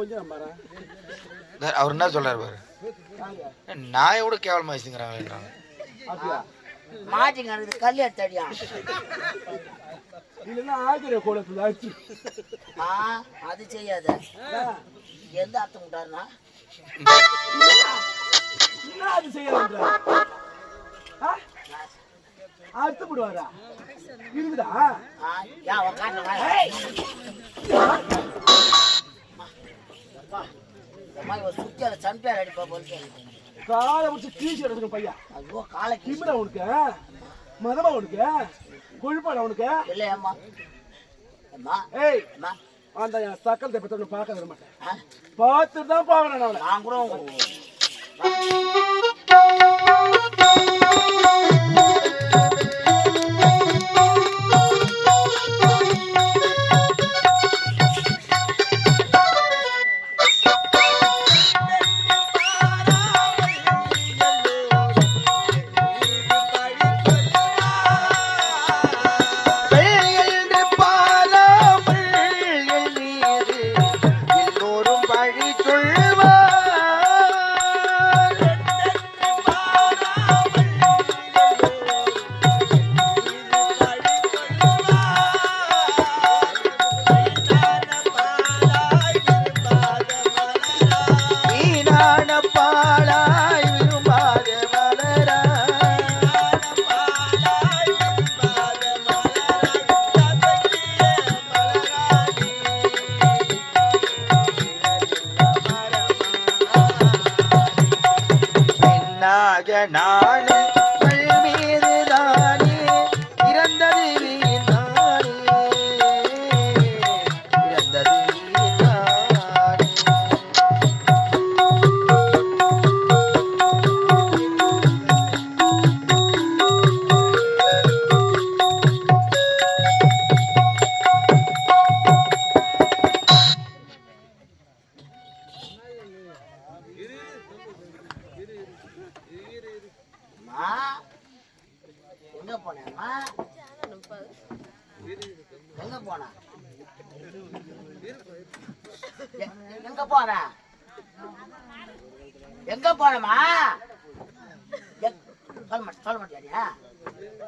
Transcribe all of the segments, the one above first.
கொஞ்சம் பாரு. அவர் என்ன சொல்றாரு பாரு. நான் எவ்வளோ கேவலமா வச்சுக்கிறாங்க. அப்படியா? மாட்டிங்க கல்யாண தடியா இல்லைன்னா ஆகிற கோலத்துல ஆச்சு. அது செய்யாத. எந்த அர்த்தம் விட்டாருன்னா என்ன அது செய்யற அர்த்தம் விடுவாரா இருக்குதா? சுத்தியால சம்பியார் அடிப்பா போல காலை முடிச்சு கீழ்ச்சி எடுக்கணும் பையா. ஐயோ காலை கிமிடா உனக்கு மதமா உனக்கு கொழுப்பாடா உனக்கு இல்லையம்மா. ஏய் அந்த சக்கரத்தை பத்தி பார்க்க வர மாட்டேன். பார்த்து தான் பாவன நான் கூட நானே மீது தானே இறந்தது இறந்தது எங்க போனா எங்க போனா எங்க போன எங்க போனமா சொல்ல மாட்டியா?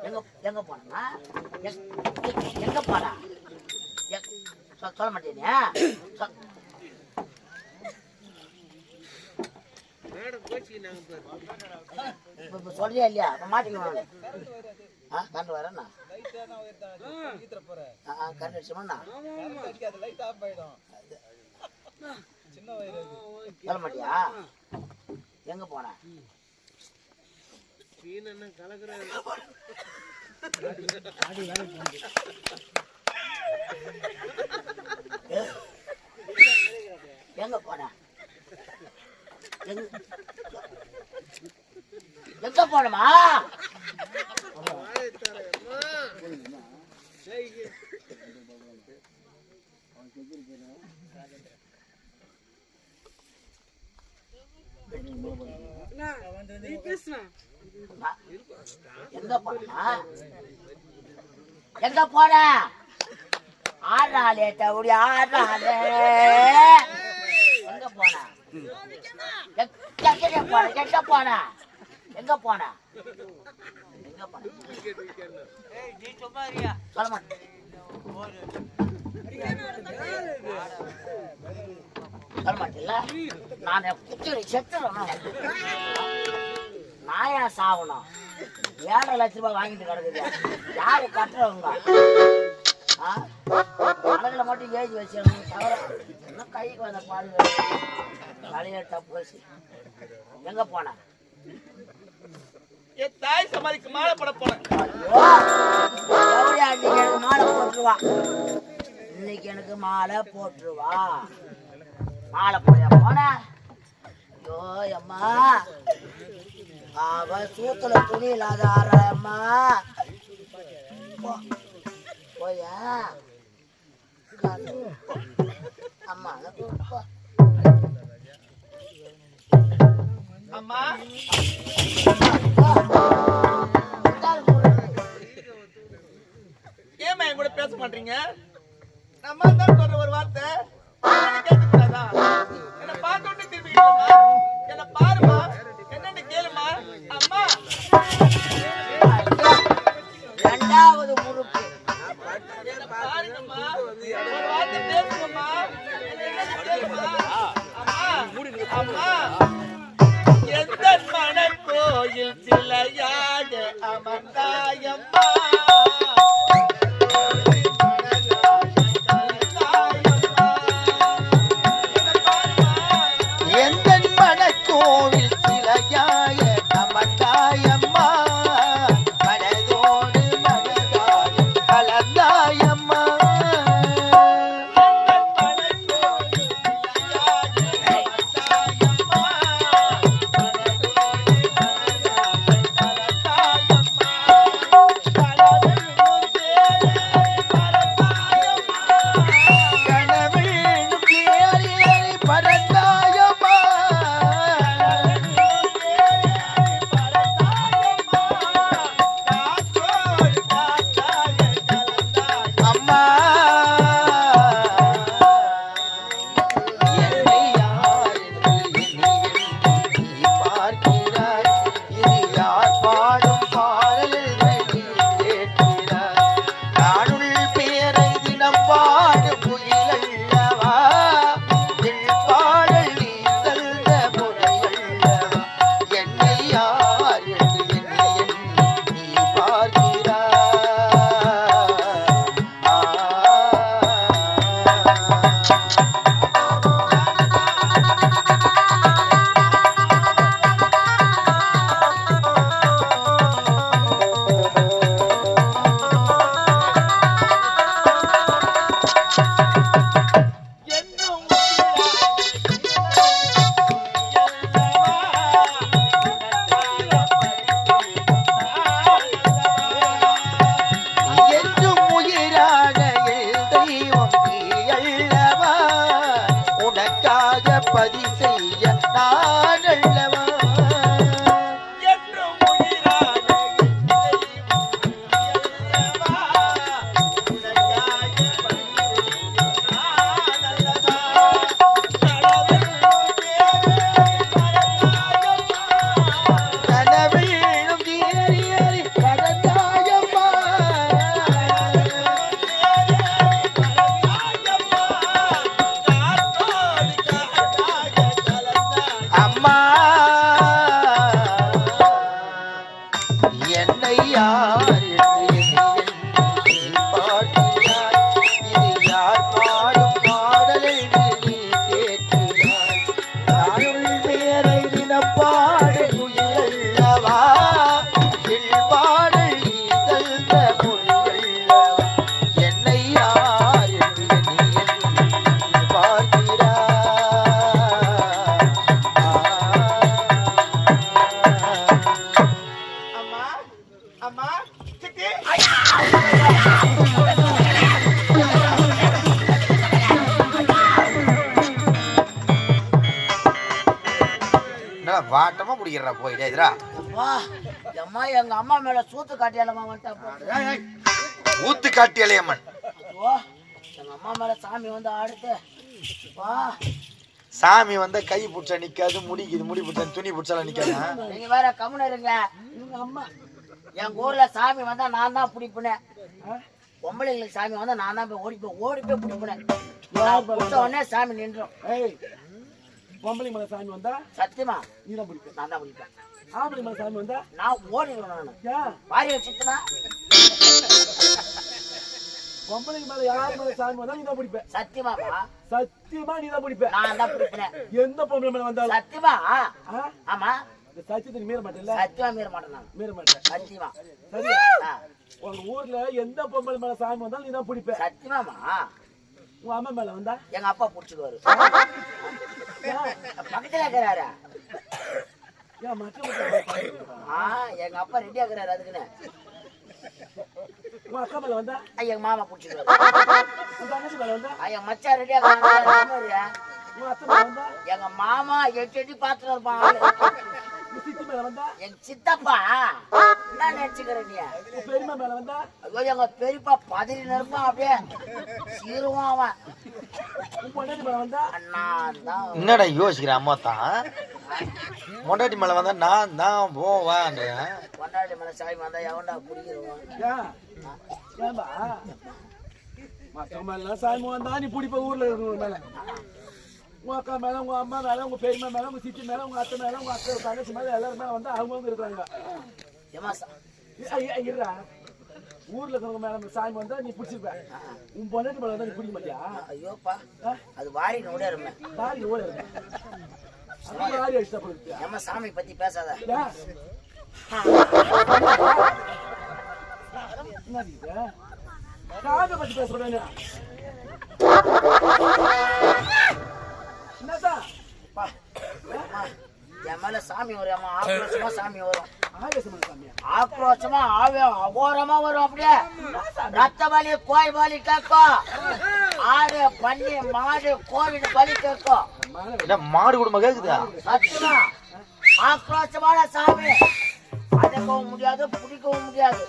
எங்க எங்க போனமா எங்க போனா சொல்ல மாட்டியா? சொல்றியா இல்லையா? மாட்டிக்கலாம் கண்டு வரேண்ணா கண்டு அடிச்சோம்னா சொல்ல மாட்டியா? எங்க போன எங்க போன எங்க போனமா? எங்க போனா எங்க போன? ஆறாளே தவுடி ஆறாளே எங்க போன? எங்க போன? எங்க போன? எங்க போன? எங்க போன? சொல்ல மாட்டேன். சொல்ல மாட்டேன்ல நான் குத்தி செத்துறேன். நான் ஏன் சாகணும்? 7 லட்ச ரூபாய் வாங்கிட்டு கிடக்குது. யாரு கட்டுறவங்க? மனதில் மட்டும் ஏஜ் வச்சு தவிர என்ன கைக்கு வந்த பால் தலையில தப்பு வச்சு எங்க போன? என் தாய் சமாதிக்கு மாலை போட போனேன். எனக்கு மாலை போட்டுருவா. இன்னைக்கு எனக்கு மாலை போட்டுருவா. மாலை போட போன. ஐயோ அம்மா அவ சூத்துல துணி இல்லாத ஆறாயம்மா போயா அம்மா அம்மா ஏமா என் கூட பேச மாட்டீங்க? நம்ம தான் சொல்ற ஒரு வார்த்தை கேட்கக்கூடாது. என்ன பார்த்தோன்னே திரும்பிக்கிட்டேம்மா. என்ன பாருமா, என்னன்னு கேளுமா. அம்மா, ரெண்டாவது முறுக்கு என்ன பாருங்கம்மா. ஒரு வார்த்தை பேசுங்கம்மா. என்னன்னு கேளுமா. அம்மா, அம்மா, எந்த மனக்கோயில் சிலையாக அமர்ந்தாயம்மா. எந்தன் மனக்கோவில் சிலையாய நமக்காயம்மா மனதோடு மனதாய் கலந்தாயம்மா கனவேணும் ஏறி ஏறி பறந்தாயம்மா அம்மா என்னை யார் என்று எண்ணி நீ பார்க்கிறாய் இது யார் பாடும் பாடல்கள் நீ கேட்கிறாய் நானுள் பேரை தினம் பாடும் குயிலல்லவா என் பாடல் நீ தந்த முறையல்லவா என்னை யார் என்று எண்ணி நீ பார்க்கிறாய் என்றும் உயிரான என் தெய்வம் நீ அல்லவா உனக்காக பதி செய்ய நான் அல்லவா என்றும் உயிரான கனவேணும் ஏறி ஏறி பறந்தாயம்மா அம்மா என்னை யார் என்று எண்ணி நீ பார்க்கிறாய் இது யார் பாடும் பாடல் என்று நீ கேட்கிறாய் நானுள் பேரை தினம் பாடு குயிலல்லவா என் பாடல் நீ தந்த மொழியல்லவா என்னை யார் என்று எண்ணி பார்க்கிறாய் அம்மா, அம்மா, சித்தி. என்ன வாட்டமா பிடிக்கிறா போயிட்டே இதுரா அப்பா அம்மா எங்க அம்மா மேல சூத்து காட்டியாலமா வந்துட்டா ஊத்து காட்டி அலையம்மன் ஓ எங்க அம்மா மேல சாமி வந்து ஆடுது வா சாமி வந்தா கை பிடிச்சா நிக்காது முடிக்குது முடி பிடிச்சா துணி பிடிச்சாலும் நிக்காது நீங்க வேற கம்முன்னு இருங்களேன் எங்க அம்மா எங்க ஊர்ல சாமி வந்தா நான் தான் பிடிப்பினேன் பொம்பளைங்களுக்கு சாமி வந்தா நான் தான் போய் ஓடி போய் பிடிப்பினேன் பிடிச்ச உடனே சாமி நின்றோம் ஏய் பொம்பளை மலை சாமி வந்தா சத்தியமா நீ தான் பிடிப்ப நான் தான் பிடிப்பேன் ஆம்பளை மலை சாமி வந்தா நான் ஓடிடுவேன் நானு ஏன் வாரி வச்சுட்டுனா பொம்பளை மேல யார் மேல சாமி வந்தா நீ தான் பிடிப்ப சத்தியமாப்பா சத்தியமா நீ தான் பிடிப்ப நான் தான் பிடிப்பினேன் எந்த பொம்பளை மேல வந்தாலும் சத்தியமா ஆ? ஆமா இந்த சத்தியத்தை மீற மாட்டேல்ல சத்தியமா மீற மாட்டேன் நான் மீற மாட்டேன் சத்தியமா சரியா ஆ, உங்க ஊர்ல எந்த பொம்பளை மேல சாமி வந்தாலும் நீ தான் பிடிப்ப சத்தியமாமா உங்க அம்மா மேல வந்தா எங்க அப்பா புடிச்சுக்குவாரு பக்கத்துல இருக்கிறாரா ஏன் மற்ற எங்க அப்பா ரெடியா இருக்கிறாரு அதுக்குன்னு உங்க அக்கா மேல வந்தா எங்க மாமா புடிச்சுக்குவாரு உங்க தங்கச்சி மேல வந்தா என் மச்சான் ரெடியா இருக்கிறாரு உங்க அத்தை மேல வந்தா எங்க மாமா எட்டி எட்டி பாத்துட்டு இருப்பான் ஆளு. உன் சித்தி மேல வந்தா எங்க சித்தப்பா என்ன நினைச்சுக்கிற நீ? உன் பெரியம்மா மேல வந்தா ஐயோ எங்க பெரியப்பா பதறி நிற்பான், அப்படியே சீருவான் அவன். உன் பொண்டாட்டி மேல வந்தா நான் தான் என்னடா யோசிக்கிற அம்மா தான் மொண்டாட்டி மேல வந்தா நான் தான் போவான்றேன். கொண்டாடி மேல சாமி வந்தா எவன்டா பிடிக்கிறவன்? ஏன் ஏன்பா மத்தவங்க மேல சாமி வந்தா நீ பிடிப்ப ஊர்ல இருக்கிறவங்க மேல உங்க அக்கா மேல உங்க அம்மா மேல உங்க பெரியம்மா மேல உங்க சித்தி மேல உங்க அத்தை மேல உங்க அக்கா தங்கச்சி மேல எல்லாரும் மேல வந்து அவங்க இருக்கிறாங்க. ஏமா இருடா ஊர்ல இருக்கிறவங்க மேல சாமி வந்தா நீ பிடிச்சிருப்ப. உன் பொண்டாட்டி மேல வந்தா நீ பிடிக்க மாட்டியா? ஐயோப்பா அது வாரி நோட இருமே. தாரி ஓட இருக்க அப்படி ஆடி அடிச்சா போயிடுச்சு. ஏமா சாமி பத்தி பேசாத. என்ன இது காக பத்தி பேசுறேன் என்னதான் அப்பா, அம்மா, என் மேல சாமி வரும் அம்மா. ஆக்ரோஷமா சாமி வரும். ஆவேசமான சாமியா ஆக்ரோஷமா அகோரமா வரும். அப்படியே ரத்த பலி கோய் பலி கேட்கும். ஆடு பன்னி மாடு கோவில் பலி கேட்கும். என்ன மாடு குடும்பம் கேக்குதா? சத்தியமா ஆக்ரோஷமான சாமி. அடக்கவும் முடியாது, பிடிக்கவும் முடியாது.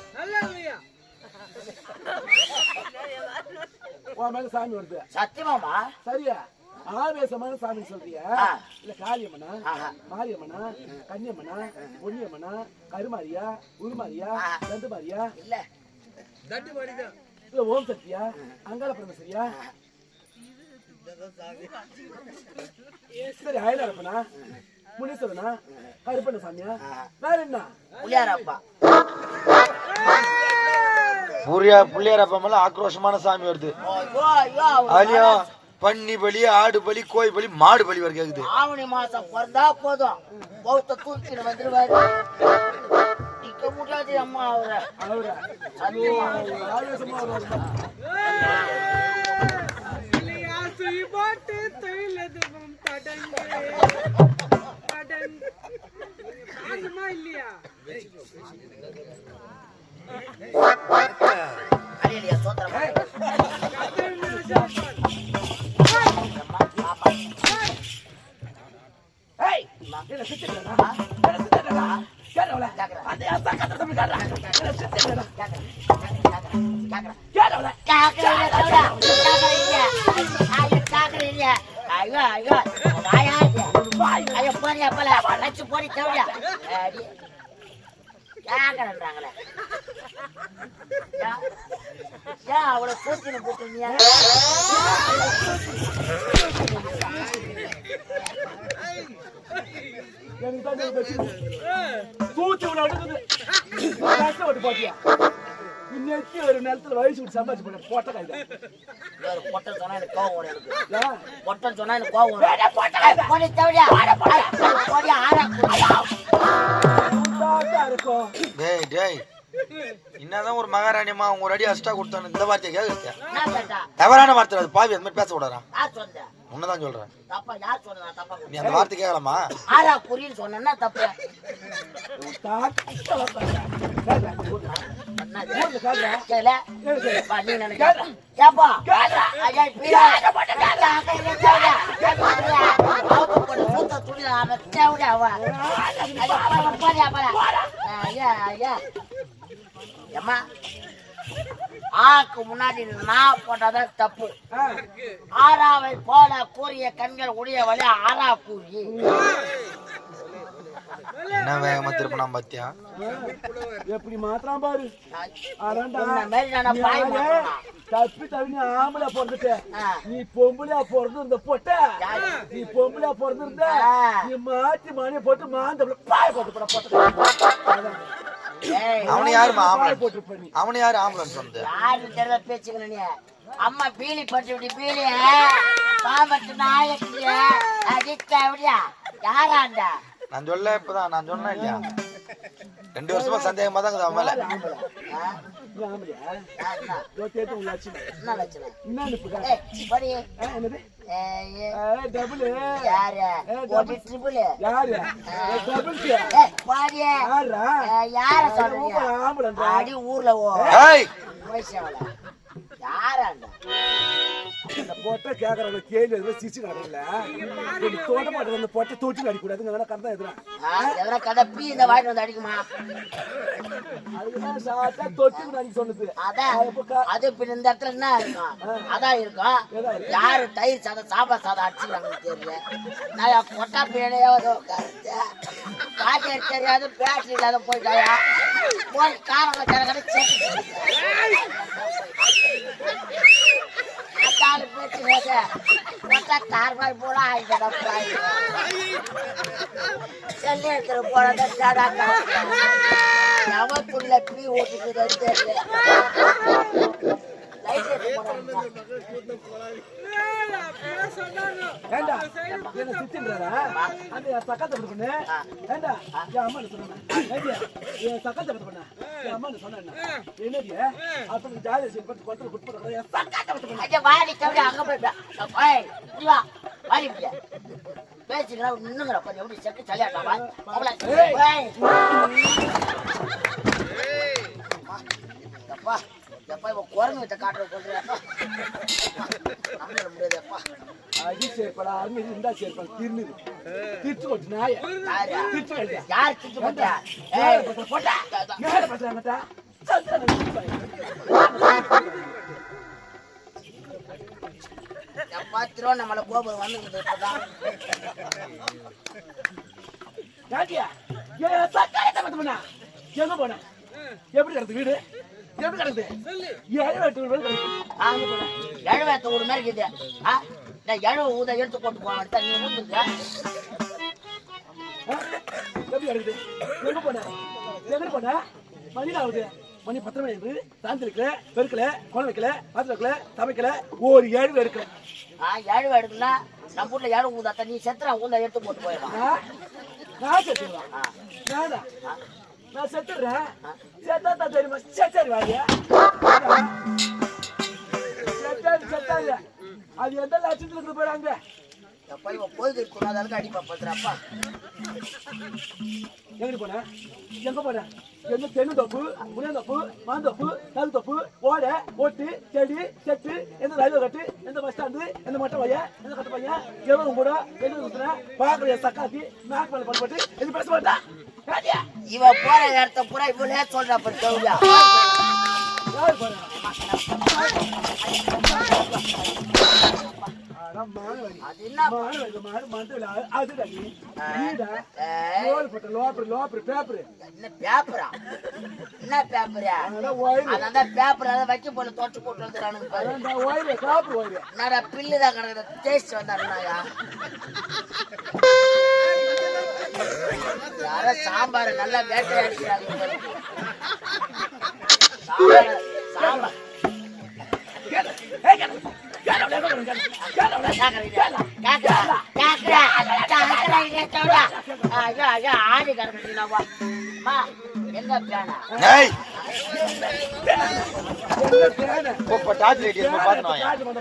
உன் மேல சாமி வருது சத்தியமாமா சரியா? ஆவேசமான சாமி சொல்றியா? ஆ. இல்ல காளியம்மனா ஆஹா. மாரியம்மனா கன்னியம்மனா பொன்னியம்மனா கருமாரியா உருமாரியா ஆ. தண்டுமாரியா இல்ல இல்ல ஓம் சக்தியா அங்காள பரமேஸ்வரியா? சரி அயலாரப்பனா முனீஸ்வரனா கருப்பண்ண சாமியா? வேற என்ன? புளியாரப்பா. புள்ளியார் அப்பா மேல ஆக்ரோஷமான சாமி வருது. ஐயோ ஐயோ அதுலயும் பன்னி பலி ஆடு பலி கோய் பலி மாடு பலி வர கேக்குது. ஆவணி மாசம் பிறந்தா போதும் பௌத்த தூக்கிட்டு வந்துருவாரு. நிக்க முடியாது அம்மா அவரை. அவரா சத்தியமா. ஆவேசமா வருவாங்க. அலையிலையா சோத்திரம். ஏய் என்ன சித்திடா? என்ன சித்திடா? கேடவல. அந்த அசக்கட்ட தம்பி காடா. என்ன சித்திடா? கேடவல. ஐயோ ஐயோ ஐயோ போறியா போல லட்சு போடி தேவையா கேக்குறாங்களே. ஏன் அவளை கூட்டின்னு போட்டுருந்தியா? எனக்கு தான் பேசி தூச்சி உன அடுக்குது. கஷ்டப்பட்டு போட்டியா? இன்னைக்கு ஒரு நேரத்துல வயசு விட்டு சம்பாதிச்சு போட்ட போட்ட கைதான். பொட்டன் சொன்னா எனக்கு கோவம் வரும். எனக்கு ஏன்? பொட்டன் சொன்னா எனக்கு கோவம் வரும். போடி தேவையா போடி ஆறா தாத்தா இருக்கும். டேய் டேய் என்னதான் ஒரு மகாராணியம்மா உங்க ஒரு அடி அஷ்டா கொடுத்தானு இந்த வார்த்தையை கேட்க என்ன கேட்டா? தவறான வார்த்தை அது பாவி அந்த மாதிரி பேச கூடாதா? யார் சொன்ன? உன்னதான் சொல்றேன். தப்பா யார் சொன்னா? தப்பா நீ அந்த வார்த்தை கேட்கலாமா? ஆறா புரியுன்னு சொன்னா தப்பு. தாத்தா கேள பா நீ நினைக்க கேப்பா ஐயா பீரா ஆக்கு முன்னாடி நான் போட்டதான் தப்பு. ஆறாவை போல கூறிய கண்கள் உடைய வழி ஆறா கூறி என்ன வேகமா திருப்பினா பாத்தியா? எப்படி மாத்திரம் பாரு. தப்பி தவினி ஆம்பளை பிறந்துட்ட. நீ பொம்பளையா பிறந்து இருந்த போட்ட. நீ பொம்பளையா பிறந்திருந்த நீ மாத்தி மணியை போட்டு மாந்த பாய போட்டு போட போட்ட. அவனு யாருமா ஆம்பளை? போட்டு பண்ணி அவனு யாரு ஆம்பளைன்னு சொன்னது? யாரு தெரியல பேச்சுக்கணும் நீ. அம்மா பீலி பட்டு விட்டு பீலிய பாம்பட்டு நாயக்கு அடிக்க அப்படியா யாராண்டா? நான் சொல்ல இப்பதான் நான் சொன்னேன் இல்லையா 2 வருஷமா சந்தேகமா தான் இருக்குது அவன் மேல. ஊர்ல யாராண்டா இந்த பொட்டை கேக்குறவங்க கேள்வி எதுவும் சிரிச்சு கிடக்கல தோட்ட மாட்டு அந்த பொட்டை தோட்டி அடிக்கூடாதுங்க கரெக்டா எதுனா எதனா கதை பீ இந்த வாட்டி வந்து அடிக்குமா அதுக்குதான் சாப்பிட்டா தொட்டி அடிக்க சொன்னது அதான் அது இப்ப இந்த இடத்துல என்ன இருக்கும் அதான் இருக்கும் யாரு தயிர் சாதம் சாப்பாடு சாதம் அடிச்சுக்கிறாங்கன்னு தெரியல நான் பொட்டா பிள்ளையாவது காட்டு தெரியாது பேட்டரி இல்லாத போயிட்டாயா போய் காரங்க கடை பேச்சு பொட்டா கார்பாய் போல ஆயிட்டா செல்லி எடுத்துட்டு போறதான் எவக்குள்ள பீ ஓட்டுக்குதுன்னு தெரியல ஏண்டா என்ன சித்தின்றாரா அந்த சக்கத்தை பண்ணு ஏண்டா என் அம்மா சொன்ன என் சக்கத்தை பண்ண என் அம்மா சொன்ன என்னடி அப்படி ஜாலியா சரி பட்டு பட்டு குட்டு என் சக்கத்தை வாடி கவி அங்க போய் வா வாடி பேசுகிறா நின்னுங்கிற கொஞ்சம் எப்படி செட்டு சொல்லியாட்டாமா அப்பா எப்பா இவன் குரங்கு வித்த காட்டுற சொல்றியாப்பா நம்ப முடியாதுப்பா அது சேர்ப்படா அருமை இருந்தா சேர்ப்பா திருநீர் திருச்சு போட்டு நாய திருச்சு யார் திருச்சு போட்டா போட்டா யார பண்றாங்கட்டா எப்பா திருவண்ணாமலை கோபுரம் வந்துருக்குது இப்பதான் காட்டியா ஏன் சக்காயத்தை மட்டும் எங்க போன எப்படி கிடக்கு வீடு எப்படி கிடக்குது 7 வீடு எழுபத்து ஒரு மாதிரி இருக்குது எழுபது ஊத எடுத்து போட்டு போவாங்க நீ ஊத்துங்க எப்படி கிடக்குது எங்க போன எங்க போன மணி ஆகுது மணி 10 மணி சாந்திருக்கல பெருக்கல குழந்தை வைக்கல பாத்திரம் வைக்கல சமைக்கல ஒரு 7 எடுக்கல 7 எடுக்கல நம்ம வீட்டுல 7 ஊதாத்த நீ செத்துறா ஊத எடுத்து போட்டு போயிடலாம் நான் செத்துருவேன் நான் செத்துடுறேன் செத்தா தெரியுமா செத்தாரு வாடியா செத்தாரு அது எந்த லட்சத்துல இருந்து போறாங்க எப்ப இவன் போயிட்டு இருக்கணும் அடிப்பா பத்துறாப்பா எங்க போன எங்க போன எங்க தென்னு தப்பு புளியந்தப்பு மாந்தப்பு கல் தப்பு ஓடை ஓட்டு செடி செட்டு எந்த ரயில்வே கட்டு எந்த பஸ் ஸ்டாண்டு எந்த மட்டை பையன் எந்த கட்ட பையன் எவ்வளவு கூட எது சுத்துறேன் பாக்குற சக்காத்தி நாக்கு மேல பண்ணப்பட்டு எது பேச மாட்டா இவ போற இடத்த பூரா இவளே சொல்றா பத்தியா யாரு போறா வைக்க போல தோச்சு போட்டு பில்லுதான் கிடக்குது டேஸ்ட் வந்தாருனாயா யார சாம்பார் நல்லா வேட்டை அடிக்கிறாங்க சாம்பார் ஆடி கறக்குறீங்களா எங்க பிளானா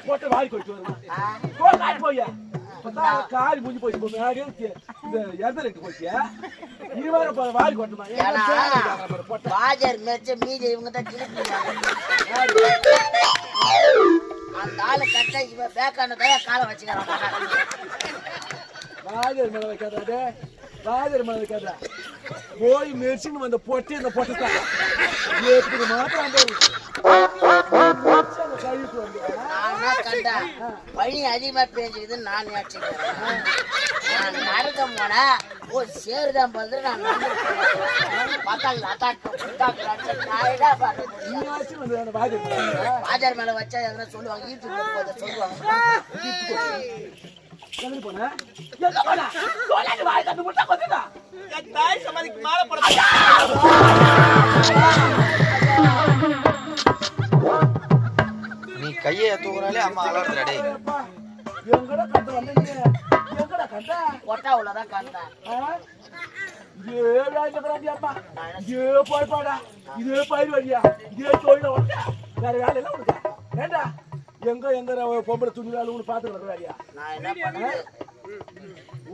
போட்டு வாரி போயிட்டு வருவான் காரி முடிஞ்சு போச்சு போச்சு வாரி கொட்டுமா பாஜர் மெச்ச மீதி இவங்க தான் அந்த ஆளு கட்ட இவ பேக்கானதையா காலை வச்சுக்கிறான் ராஜர் மேல வைக்காதே ராஜர் மேல வைக்காத போய் மெரிச்சுன்னு வந்த பொட்டி அந்த பொட்டத்தான் எப்படி மாத்திரம் பனி அதிகமா பேஞ்சுக்குது நான் நினைச்சுக்கிறேன் நான் நடக்க போனா ஓ சேருதான் போது நான் பாஜர் மேல வச்சா எதனா சொல்லுவாங்க யூடியூப்ல சொல்லுவாங்க தாய் சமாதிக்கு மாலை போட நீ கையை தூக்குறாலே அம்மா அலர்றடே எங்கடா கட்ட வந்தீங்க எங்கடா கட்ட கொட்டா உள்ளதான் கண்டேன் போய் பாடா இதே பயிர் வழியா இதே தொழில ஓட்ட வேற வேலை எல்லாம் உனக்கு ஏண்டா எங்க எங்க பொம்பளை துணி வேலை ஒண்ணு பாத்துட்டு வர வேலையா நான் என்ன பண்ணேன்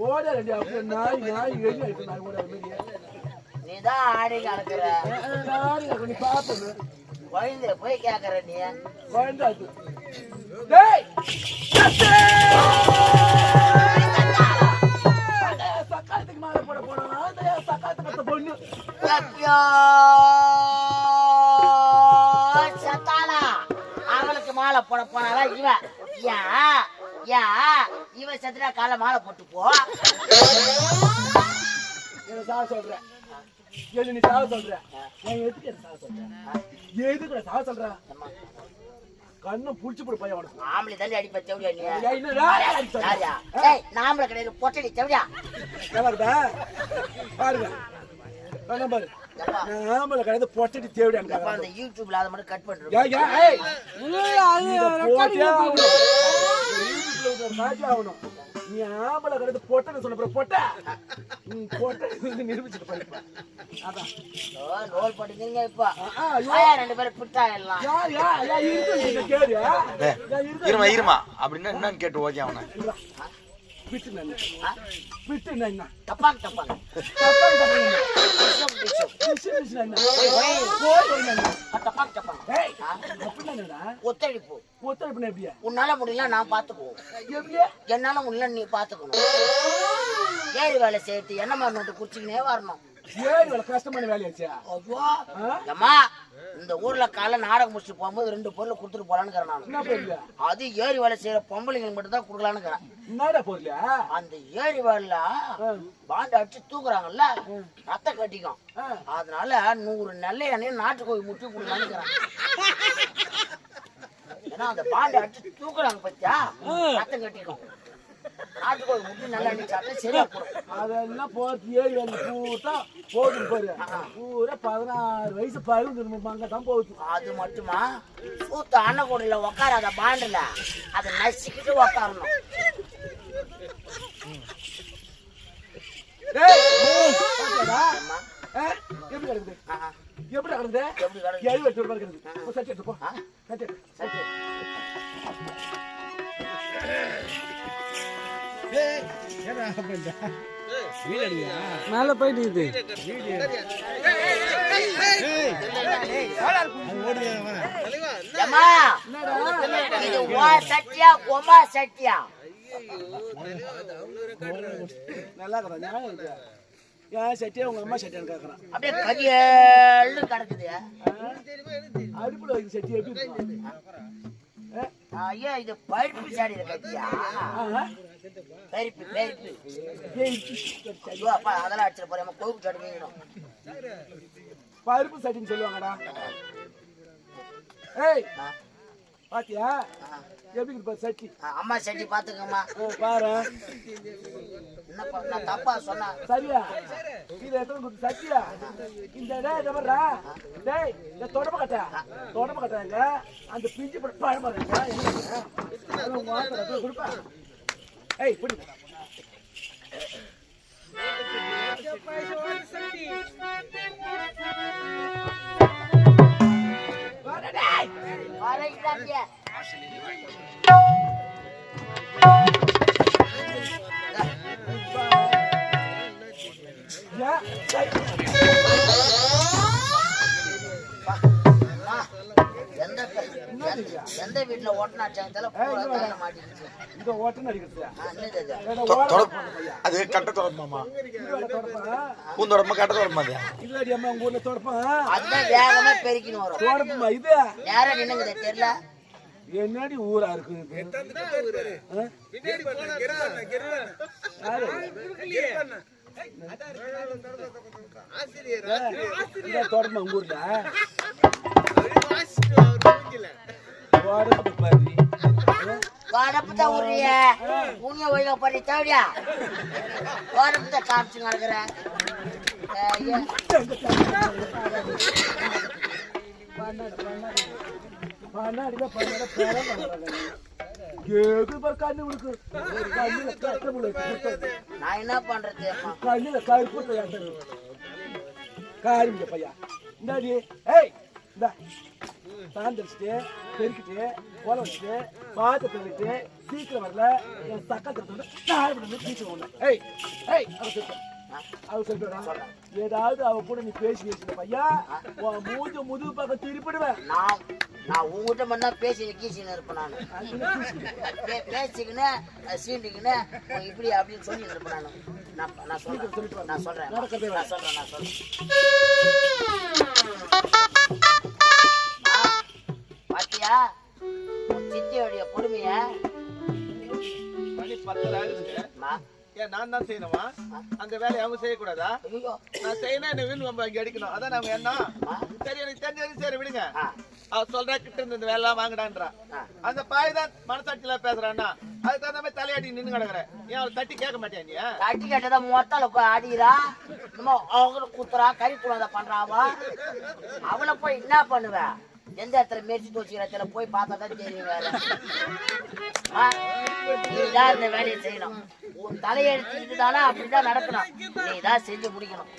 ஓட ரெடியா நாய் நாய் வெளியே இருக்கு நாய் ஓட வெளியே நீதான் ஆடி கலக்குற நீ பாப்பேன் குழந்தைய போய் கேக்குற நீ குழந்தை அது. டேய் சக்காத்துக்கு மேல போட போனா சக்காத்துக்கு பொண்ணு ஐயோ, சத்தாளா அவளுக்கு மாலை போட போனாலா இவன் இவன் செத்துட்டா காலை மாலை போட்டு போ. என்ன சாக சொல்ற? என்ன நீ சாக சொல்ற? நான் எதுக்கு என்ன சாக சொல்றேன்? எதுக்கு நான் சாக சொல்றேன்? கண்ணை புடிச்சு போடு பையன் உனக்கு. ஆம்பளை தள்ளி அடிப்ப செவடியா நீ? ஏய், என்னடா? யாரியா? ஏய், நாம்பளை கிடையாது பொட்டடி செவடியா. நல்லா இருக்கா? பாருங்க கண்ணை பாரு. நான் ஆம்பளை கிடையாது பொட்டடி தேவடியான்னு அப்ப அந்த யூடியூப்ல அதை மட்டும் கட் பண்றோம். ஏய் போட்டே ஆகணும். யூடியூப்ல காட்டி ஆகணும். நீ ஆம்பளை கிடையாது பொட்டன்னு சொன்ன பிறகு பொட்ட பொட்ட நிரூபிச்சுட்டு போயிருப்ப. அதான் ரோல் போட்டுக்கிறீங்க இப்போ. ரெண்டு பேரும் பிட்டா எல்லாம். இருமா அப்படின்னா என்னன்னு கேட்டு ஓகே அவனை. டப்பாங்க ஒத்தடிப்பு. உன்னால முடியல நான் பாத்துக்குவோம். என்னால முடியல நீ பாத்துக்கணும். ஏறி வேலை செய்யறது என்ன மாதிரி நோட்டு குடிச்சுக்கினே வரணும். கஷ்டமான வேலையாச்சா? அம்மா இந்த ஊர்ல கால நாடகம் முடிச்சுட்டு போகும்போது 2 பொருள் கொடுத்துட்டு போலான்னு நான். அது ஏரி வேலை செய்யற பொம்பளைங்களுக்கு மட்டும் தான் கொடுக்கலான்னு. அந்த ஏரி வேலையில பாண்டு அடிச்சு தூக்குறாங்கல்ல ரத்த கட்டிக்கும். அதனால 100 நெல்லை எண்ணெய் நாட்டுக்கோழி முட்டி கொடுக்கலான்னு. ஏன்னா அந்த பாண்டு அடிச்சு தூக்குறாங்க பத்தியா ரத்தம் கட்டிக்கும். நாட்டுக்கோழி முட்டி நல்லா அடிச்சாட்டா சரியா போடும். அதெல்லாம் போறது ஏரி வேலை பூட்டா போகுது பாரு. பூரா 16 வயசு 15 தான் போகுது. அது மட்டுமா சூத்த அன்னக்கூடையில உக்காராத பாண்டுல அதை நசிக்கிட்டு உக்காரணும். எப்படி கிடக்குது? எப்படி கிடக்குது? எழுதி வச்சு கிடக்குது. சட்டி எடுத்து போ. சட்டி மேல போயிட்டு சட்டியா கொமா சட்டியா நல்லா ஏன் சட்டியா உங்க அம்மா சட்டியான்னு கேக்குறான். அப்படியே கரியல்னு கிடக்குது. அடுப்புல வைக்க சட்டி எப்படி? ஐயா இது பருப்பு சாடி கட்டியா? பருப்பு அதெல்லாம் அடிச்சிட போறேன். கோப்பு சாடி வீங்கணும். பருப்பு சட்டின்னு சொல்லுவாங்கடா. ஏய் பாத்தியா எப்படி இருக்கு சட்டி? அம்மா சட்டி பாத்துக்கம்மா பாரு. என்ன நான் தப்பா சொன்னா சரியா? இது எத்தனை சட்டியா? இந்த டேய் இந்த தொடப்ப கட்டாங்க அந்த பிஞ்சு பழமா கொடுப்பா. ஏய் புடி எந்த வீட்டுல ஓட்டனாச்சாங்க மாட்டிக்கிச்சு. இந்த ஓட்டம் அடிக்கிறது அது கட்ட தொடப்பமாமா? பூந்தொடப்பமா கட்ட தொடப்பமா? இல்லடி அம்மா உங்க ஊர்ல தொடப்பம் அதுதான் வேகமா பெருக்கின்னு வரும். தொடப்பமா இது நேரம் நின்னுங்க தெரியல. என்னடி ஊரா இருக்கு? தொடப்பமா உங்க ஊர்ல வரப்புத்த உரிய உனிய ஒழுங்க பண்ணி தேவையா வரப்புத்த காமிச்சு நடக்கிற நான் என்ன பண்றது? கண்ணுல கருப்பு காரிங்க பையா இந்தாடி. ஏய் இந்த சாந்தரிச்சுட்டு பெருக்கிட்டு கோல வச்சுட்டு பாத்து பெருக்கிட்டு சீக்கிரம் வரல என் சக்கத்தை சீக்கிரம் ஒண்ணு. ஏய் ஏய் அவ சொல்றா ஏதாவது அவ கூட நீ பேசி பையா உன் மூஞ்ச முதுகு பக்கம் திருப்பிடுவேன். நான் உங்ககிட்ட மட்டும் பேசி கீசின்னு இருப்பேன். நான் பேசிக்கின்னு சீண்டிக்கின்னு இப்படி அப்படின்னு சொல்லி இருப்பேன். நான் சொல்றேன். பாத்தியா சித்தியோடைய கொடுமைய மணி 10 ஆகுது. ஏன் நான் தான் செய்யணுமா? அந்த வேலையை அவங்க செய்யக்கூடாதா? நான் செய்யணும், என்ன வீண் நம்ம இங்க அடிக்கணும். அதான் நாங்க என்ன சரி எனக்கு தெரிஞ்சது சரி விடுங்க. அவ சொல்றா கிட்ட இருந்து இந்த வேலை எல்லாம் வாங்கடான்றா. அந்த பாய் தான் மனசாட்சியில பேசுறான்னா அதுக்கு தகுந்த மாதிரி தலையாட்டி நின்று கிடக்குறேன். ஏன் அவளை தட்டி கேட்க மாட்டேன்? நீ தட்டி கேட்டதான் மொத்தால அடிக்கிறா, அவங்க குத்துறா, கறி குழந்தை பண்றாவா. அவளை போய் என்ன பண்ணுவேன்? எந்த இடத்துல மேய்ச்சி தோச்சிக்கிற போய் பார்த்தா தான் தெரியும். வேலை நீதான் இந்த வேலையை செய்யணும். உன் தலையெடுத்து இதுதானா அப்படிதான் நடக்கணும். நீ தான் செஞ்சு முடிக்கணும்.